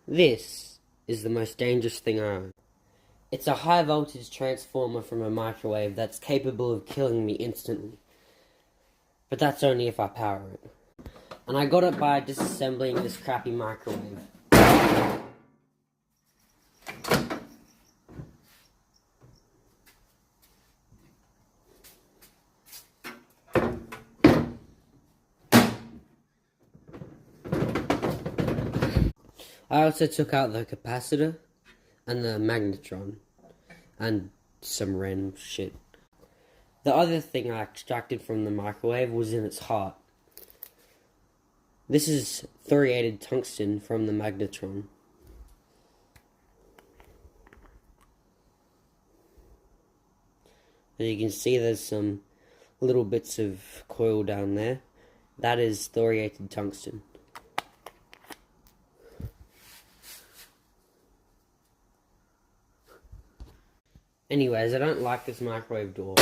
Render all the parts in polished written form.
This is the most dangerous thing I own. It's a high voltage transformer from a microwave that's capable of killing me instantly. But that's only if I power it. And I got it by disassembling this crappy microwave. I also took out the capacitor and the magnetron and some random shit. The other thing I extracted from the microwave was in its heart. This is thoriated tungsten from the magnetron. As you can see, there's some little bits of coil down there. That is thoriated tungsten. Anyways, I don't like this microwave door.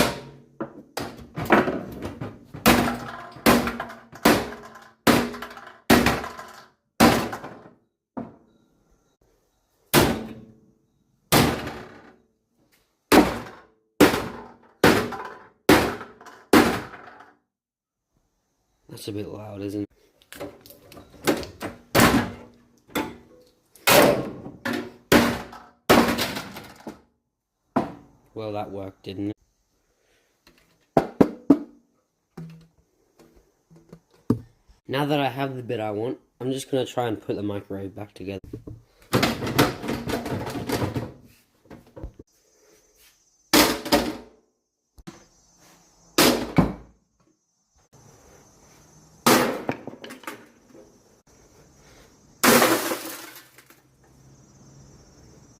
That's a bit loud, isn't it? Well, that worked, didn't it? Now that I have the bit I want, I'm just going to try and put the microwave back together.